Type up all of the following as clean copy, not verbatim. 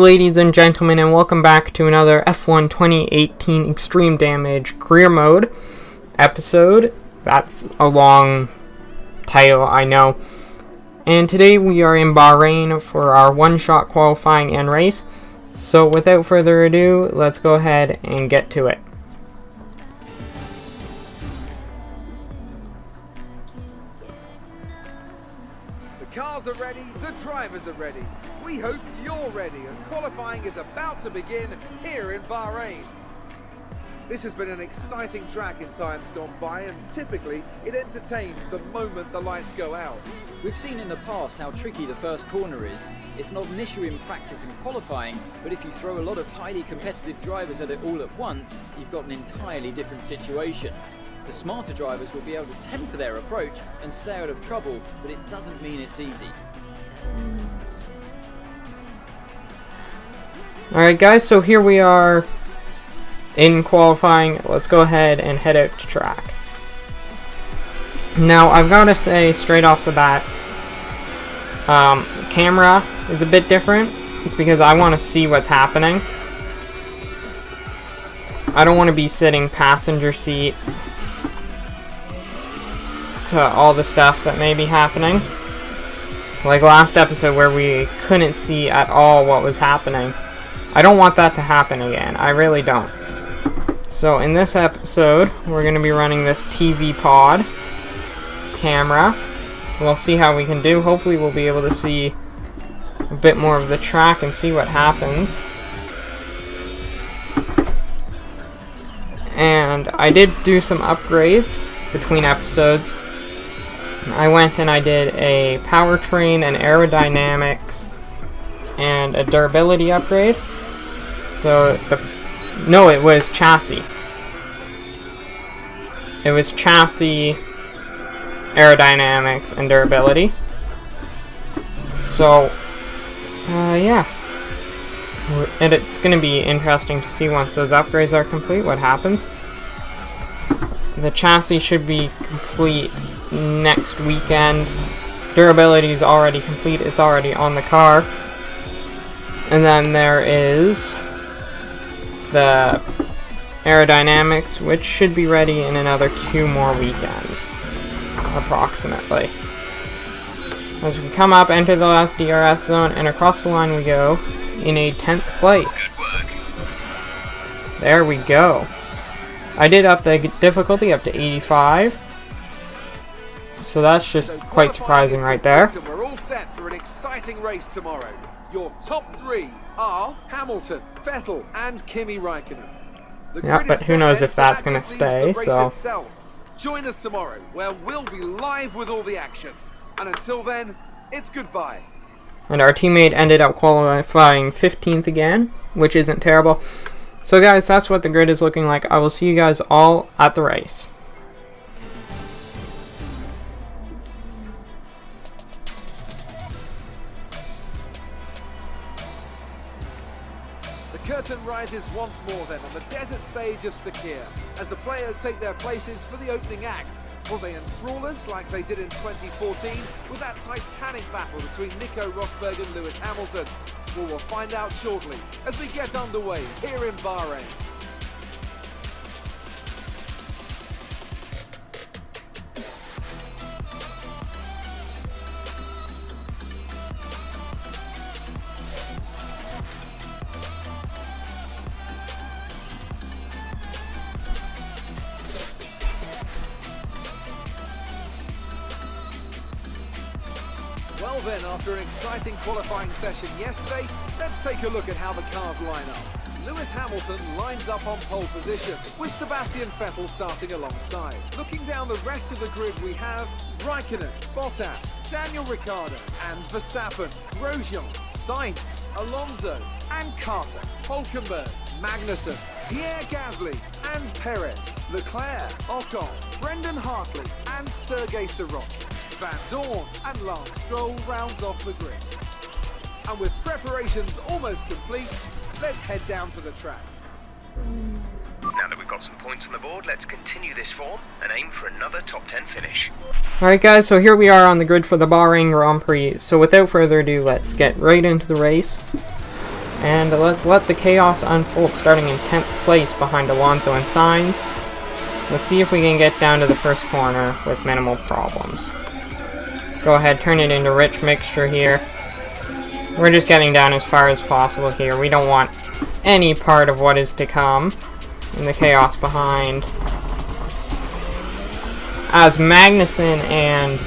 ladies and gentlemen, and welcome back to another F1 2018 Extreme Damage Career Mode episode. That's a long title, I know. And today we are in Bahrain for our one-shot qualifying and race. So without further ado, let's go ahead and get to it. The cars are ready, the drivers are ready. We hope you're ready as qualifying is about to begin here in Bahrain. This has been an exciting track in times gone by, and typically it entertains the moment the lights go out. We've seen in the past how tricky the first corner is. It's not an issue in practice and qualifying, but if you throw a lot of highly competitive drivers at it all at once, you've got an entirely different situation. The smarter drivers will be able to temper their approach and stay out of trouble, but it doesn't mean it's easy. Alright guys, so here we are in qualifying. Let's go ahead and head out to track. Now, I've got to say straight off the bat, camera is a bit different. It's because I want to see what's happening. I don't want to be sitting passenger seat to all the stuff that may be happening. Like last episode where we couldn't see at all what was happening. I don't want that to happen again. I really don't. So in this episode, we're going to be running this TV pod camera. We'll see how we can do. Hopefully we'll be able to see a bit more of the track and see what happens. And I did do some upgrades between episodes. I went and I did a powertrain and aerodynamics and a durability upgrade. So it was chassis. It was chassis, aerodynamics, and durability. So, yeah. And it's going to be interesting to see once those upgrades are complete what happens. The chassis should be complete next weekend. Durability is already complete. It's already on the car. And then there is the aerodynamics, which should be ready in another 2 more weekends, approximately. As we come up, enter the last DRS zone, and across the line we go in a 10th place. There we go. I did up the difficulty up to 85. So that's just quite surprising right there. We're all set for an exciting race tomorrow. Your top 3 are Hamilton, Vettel, and Kimi Räikkönen. Yeah, but who knows if that's going to stay, so... Join us tomorrow, where we'll be live with all the action. And until then, it's goodbye. And our teammate ended up qualifying 15th again, which isn't terrible. So guys, that's what the grid is looking like. I will see you guys all at the race. The curtain rises once more then on the desert stage of Sakhir as the players take their places for the opening act. Will they enthrall us like they did in 2014 with that titanic battle between Nico Rosberg and Lewis Hamilton? Well, we'll find out shortly as we get underway here in Bahrain. Well then, after an exciting qualifying session yesterday, let's take a look at how the cars line up. Lewis Hamilton lines up on pole position, with Sebastian Vettel starting alongside. Looking down the rest of the grid, we have Räikkönen, Bottas, Daniel Ricciardo, and Verstappen, Grosjean, Sainz, Alonso, and Carter, Hülkenberg, Magnussen, Pierre Gasly, and Perez, Leclerc, Ocon, Brendan Hartley, and Sergei Sirotkin. Van Dorn and Lance Stroll rounds off the grid. And with preparations almost complete, let's head down to the track. Now that we've got some points on the board, let's continue this form and aim for another top 10 finish. Alright guys, so here we are on the grid for the Bahrain Grand Prix. So without further ado, let's get right into the race. And let's let the chaos unfold, starting in 10th place behind Alonso and Sainz. Let's see if we can get down to the first corner with minimal problems. Go ahead, turn it into rich mixture here. We're just getting down as far as possible here. We don't want any part of what is to come in the chaos behind. As Magnussen and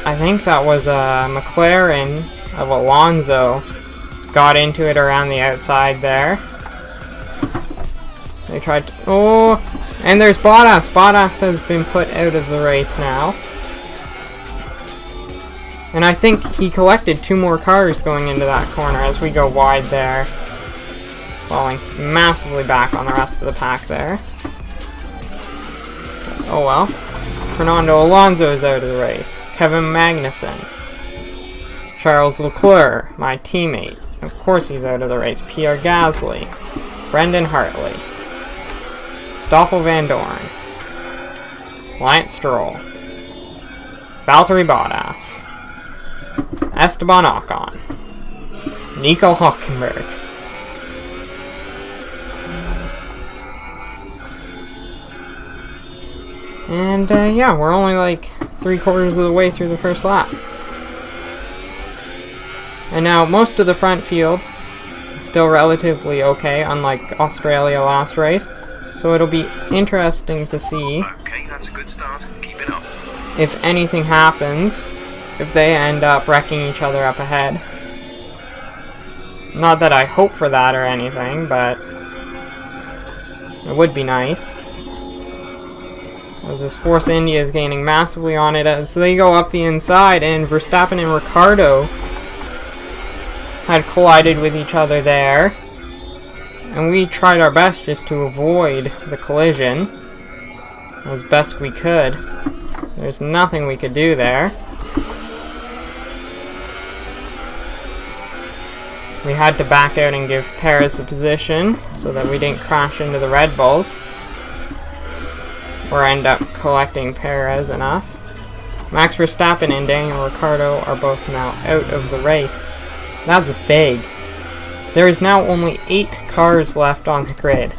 I think that was a McLaren of Alonso got into it around the outside there. They tried to... Oh! And there's Bottas! Bottas has been put out of the race now. And I think he collected 2 more cars going into that corner as we go wide there. Falling massively back on the rest of the pack there. Oh well. Fernando Alonso is out of the race. Kevin Magnussen. Charles Leclerc, my teammate. Of course he's out of the race. Pierre Gasly. Brendan Hartley. Stoffel Van Dorn. Lance Stroll. Valtteri Bottas. Esteban Ocon. Nico Hülkenberg. And yeah, we're only like 3/4 of the way through the first lap. And now most of the front field is still relatively okay, unlike Australia last race. So it'll be interesting to see Okay, that's a good start. Keep it up. if anything happens, if they end up wrecking each other up ahead. Not that I hope for that or anything, but it would be nice. As this Force India is gaining massively on it as they go up the inside, and Verstappen and Ricciardo had collided with each other there. And we tried our best just to avoid the collision as best we could. There's nothing we could do there. We had to back out and give Perez a position so that we didn't crash into the Red Bulls or end up collecting Perez and us. Max Verstappen and Daniel Ricciardo are both now out of the race. That's big. There is now only 8 cars left on the grid.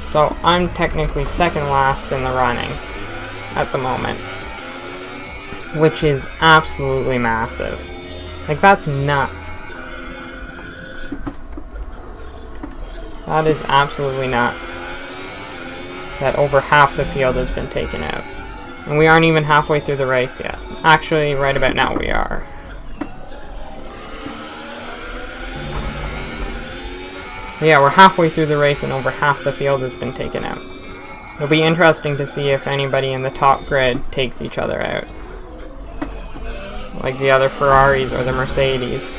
So I'm technically second last in the running at the moment, which is absolutely massive. Like, that's nuts. That is absolutely nuts. That over half the field has been taken out. And we aren't even halfway through the race yet. Actually, right about now we are. Yeah, we're halfway through the race and over half the field has been taken out. It'll be interesting to see if anybody in the top grid takes each other out. Like the other Ferraris or the Mercedes.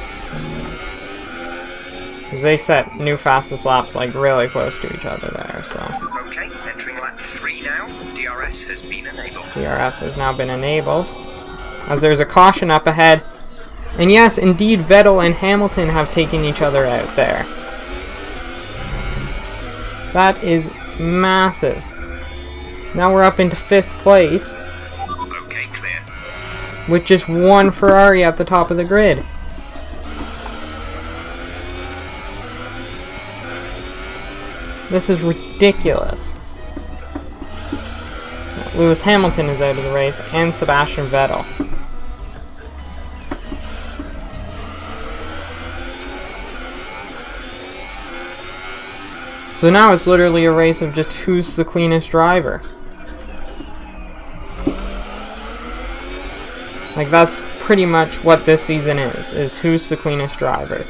Because they set new fastest laps like really close to each other there, so. Okay, entering lap 3 now. DRS has been enabled. DRS has now been enabled. As there's a caution up ahead. And yes, indeed, Vettel and Hamilton have taken each other out there. That is massive. Now we're up into 5th place. Okay, clear. With just 1 Ferrari at the top of the grid. This is ridiculous. Lewis Hamilton is out of the race, and Sebastian Vettel. So now it's literally a race of just who's the cleanest driver. Like, that's pretty much what this season is who's the cleanest driver.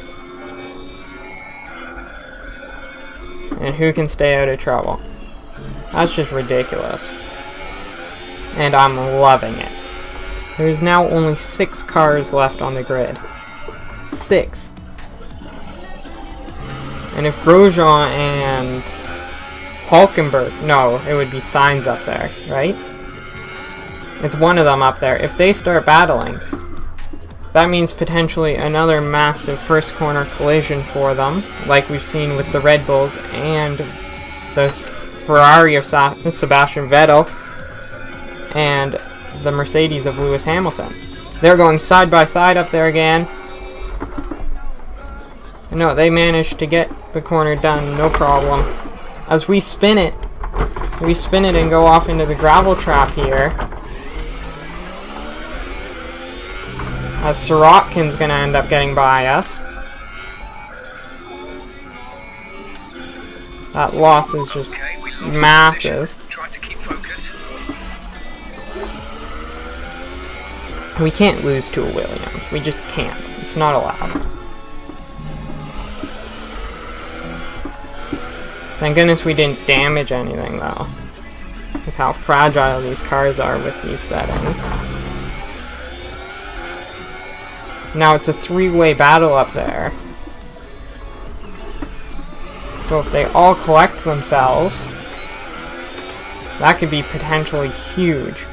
And who can stay out of trouble. That's just ridiculous. And I'm loving it. There's now only 6 cars left on the grid. 6. And if Grosjean and Hülkenberg, no, it would be Sainz up there, right? It's one of them up there. If they start battling, that means potentially another massive first corner collision for them, like we've seen with the Red Bulls and the Ferrari of Sebastian Vettel and the Mercedes of Lewis Hamilton. They're going side by side up there again. No, they managed to get the corner done, no problem. As we spin it and go off into the gravel trap here. As Sirotkin's gonna end up getting by us. That loss is just Okay, we lost massive. position. Try to keep focus. We can't lose to a Williams. We just can't. It's not allowed. Thank goodness we didn't damage anything, though. With how fragile these cars are with these settings. Now it's a three-way battle up there. So if they all collect themselves, that could be potentially huge.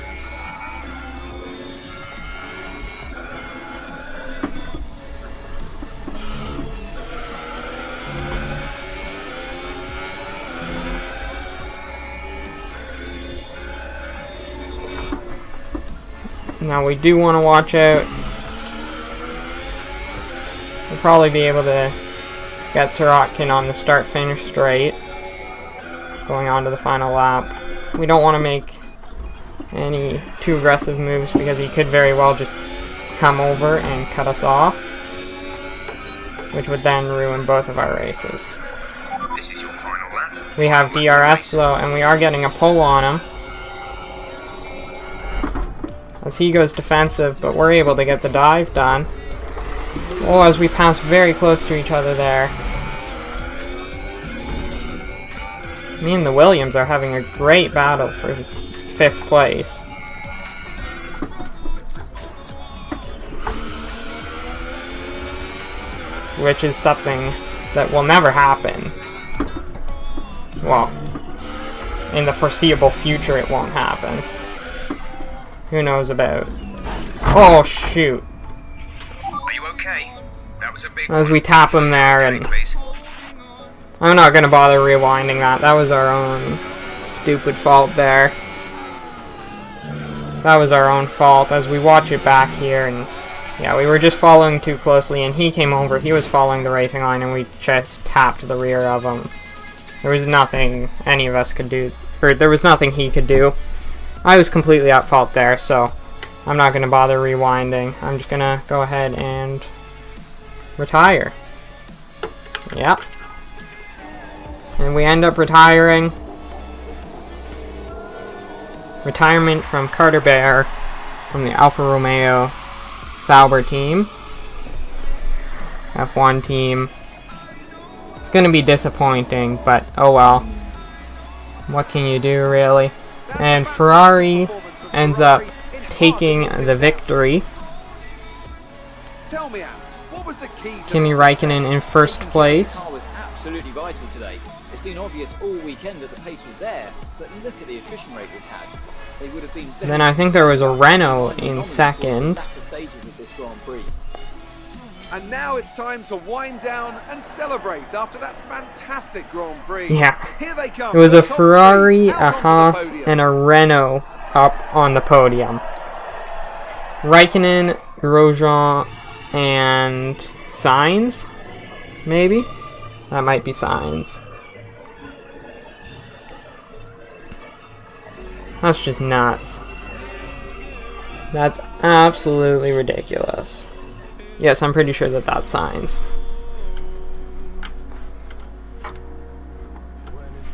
Now we do want to watch out. We'll probably be able to get Sirotkin on the start-finish straight, going on to the final lap. We don't want to make any too aggressive moves because he could very well just come over and cut us off, which would then ruin both of our races. This is your final lap. We have DRS though, and we are getting a pull on him as he goes defensive, but we're able to get the dive done. Oh, as we pass very close to each other there. Me and the Williams are having a great battle for 5th place. Which is something that will never happen. Well, in the foreseeable future it won't happen. Who knows about... Oh, shoot. Are you okay? That was a big As one. we tap him there, and Please. I'm not gonna bother rewinding that. That was our own stupid fault there. That was our own fault as we watch it back here, and yeah, we were just following too closely, and he came over, he was following the racing line, and we just tapped the rear of him. There was nothing any of us could do, or there was nothing he could do. I was completely at fault there, so I'm not gonna bother rewinding. I'm just gonna go ahead and retire. Yep. And we end up retiring. Retirement from Carter Bear from the Alfa Romeo Sauber team. F1 team. It's gonna be disappointing, but oh well. What can you do, really? And Ferrari ends up taking the victory. Tell me, Ant, what was the key to Kimi the Räikkönen in first place. The car was absolutely vital today. It's been obvious all weekend that the pace was there, but look at the attrition rate we've had. They would have been very Then I think there was a Renault dominant in towards second. the latter stages of this Grand Prix. And now it's time to wind down and celebrate after that fantastic Grand Prix. Yeah. Here they come. It was the a top Ferrari, three out a onto the Haas, podium. and a Renault up on the podium. Raikkonen, Grosjean, and Sainz, maybe? That might be Sainz. That's just nuts. That's absolutely ridiculous. Yes, I'm pretty sure that that's Sainz.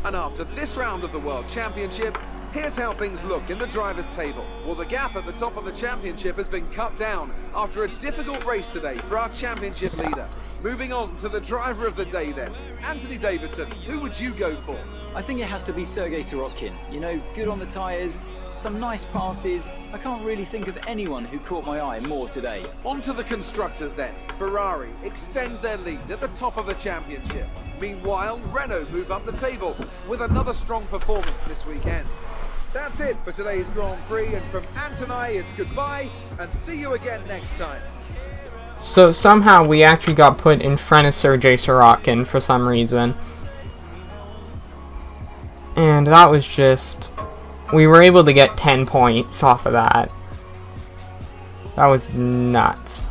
And after this round of the World Championship, here's how things look in the drivers' table. Well, the gap at the top of the championship has been cut down after a difficult race today for our championship leader. Moving on to the driver of the day then. Anthony Davidson, who would you go for? I think it has to be Sergei Sirotkin. You know, good on the tyres, some nice passes. I can't really think of anyone who caught my eye more today. On to the constructors then. Ferrari extend their lead at the top of the championship. Meanwhile, Renault move up the table with another strong performance this weekend. That's it for today's Grand Prix, and from Ant and I, it's goodbye, and see you again next time. So somehow we actually got put in front of Sergei Sirotkin for some reason. And that was just... We were able to get 10 points off of that. That was nuts.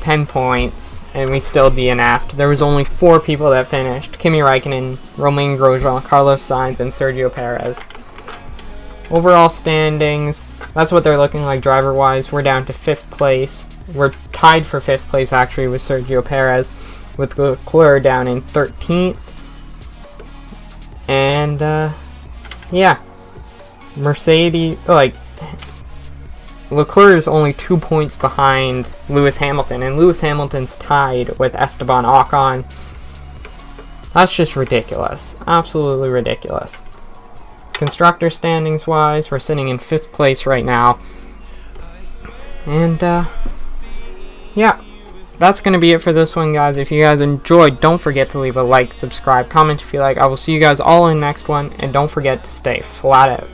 10 points, and we still DNF'd. There was only 4 people that finished. Kimi Räikkönen, Romain Grosjean, Carlos Sainz, and Sergio Perez. Overall standings, that's what they're looking like driver-wise. We're down to 5th place. We're tied for 5th place, actually, with Sergio Perez, with Leclerc down in 13th. And, yeah. Mercedes, Leclerc is only 2 points behind Lewis Hamilton, and Lewis Hamilton's tied with Esteban Ocon. That's just ridiculous. Absolutely ridiculous. Constructor standings wise, we're sitting in 5th place right now. And, yeah. That's going to be it for this one, guys. If you guys enjoyed, don't forget to leave a like, subscribe, comment if you like. I will see you guys all in the next one, and don't forget to stay flat out.